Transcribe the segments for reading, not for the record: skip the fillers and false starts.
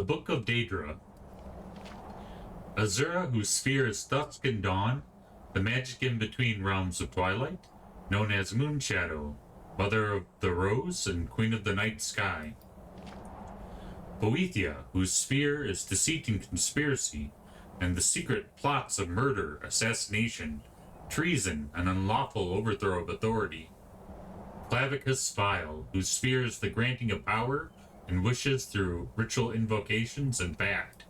Book of Daedra. Azura, whose sphere is dusk and dawn, the magic in between realms of twilight, known as Moonshadow, mother of the rose and queen of the night sky. Boethia, whose sphere is deceit and conspiracy, and the secret plots of murder, assassination, treason, and unlawful overthrow of authority. Clavicus Vile, whose sphere is the granting of power and wishes through ritual invocations and pact.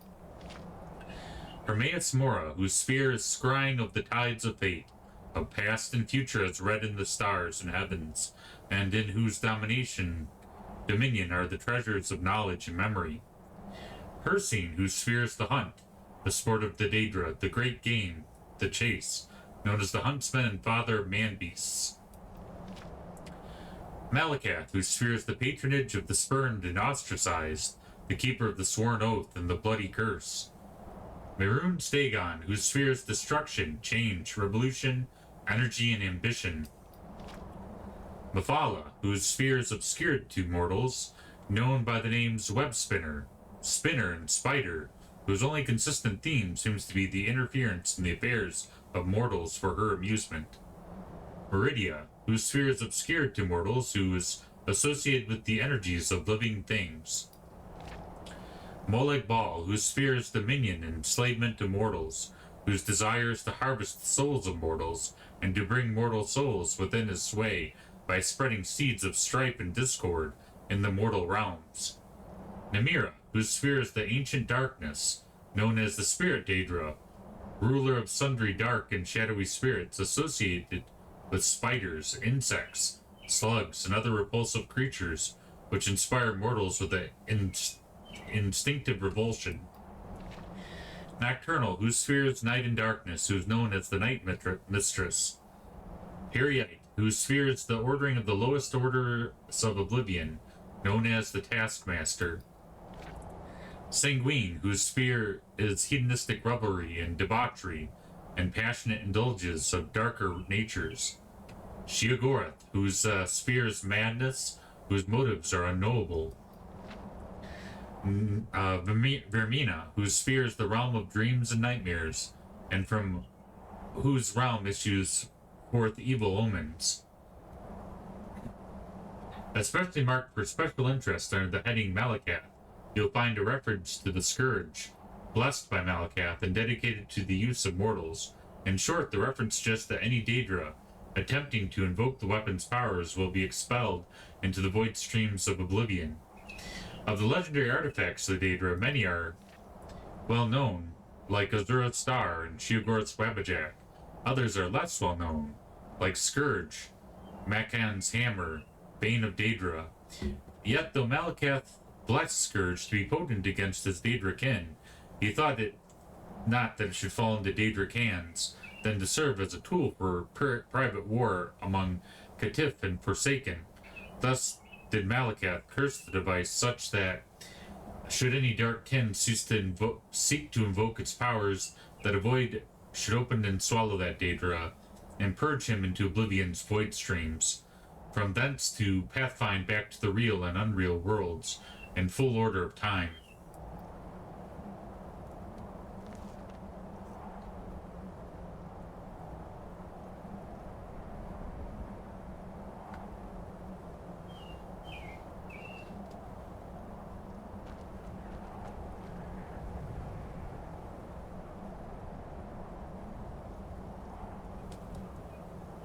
Hermaeus Mora, whose sphere is scrying of the tides of fate, of past and future as read in the stars and heavens, and in whose dominion are the treasures of knowledge and memory. Hircine, whose sphere is the hunt, the sport of the Daedra, the great game, the chase, known as the huntsman and father of man-beasts. Malakath, whose sphere is the patronage of the spurned and ostracized, the keeper of the sworn oath and the bloody curse. Mehrunes Dagon, whose sphere is destruction, change, revolution, energy, and ambition. Mephala, whose sphere is obscured to mortals, known by the names Web-Spinner, Spinner, and Spider, whose only consistent theme seems to be the interference in the affairs of mortals for her amusement. Meridia, whose sphere is obscured to mortals, who is associated with the energies of living things. Molag Bal, whose sphere is dominion and enslavement to mortals, whose desire is to harvest the souls of mortals, and to bring mortal souls within his sway by spreading seeds of strife and discord in the mortal realms. Namira, whose sphere is the ancient darkness, known as the Spirit Daedra, ruler of sundry dark and shadowy spirits associated with spiders, insects, slugs, and other repulsive creatures which inspire mortals with an instinctive revulsion. Nocturnal, whose sphere is night and darkness, who is known as the Night Mistress. Heriite, whose sphere is the ordering of the lowest orders of oblivion, known as the Taskmaster. Sanguine, whose sphere is hedonistic revelry and debauchery, and passionate indulgence of darker natures. Sheogorath, whose sphere is madness, whose motives are unknowable. Vermina, whose sphere is the realm of dreams and nightmares, and from whose realm issues forth evil omens. Especially marked for special interest under the heading Malakath, you'll find a reference to the Scourge, blessed by Malakath and dedicated to the use of mortals. In short, the reference suggests that any Daedra attempting to invoke the weapon's powers will be expelled into the void streams of oblivion. Of the legendary artifacts of the Daedra, many are well known, like Azura's Star and Sheogorath's Wabbajack. Others are less well known, like Scourge, Makan's Hammer, Bane of Daedra. Yet, though Malakath blessed Scourge to be potent against his Daedra kin, he thought it not that it should fall into Daedric hands, than to serve as a tool for private war among Catif and Forsaken. Thus did Malakath curse the device such that, should any dark kin seek to invoke its powers, that a void should open and swallow that Daedra, and purge him into oblivion's void streams, from thence to pathfind back to the real and unreal worlds, in full order of time.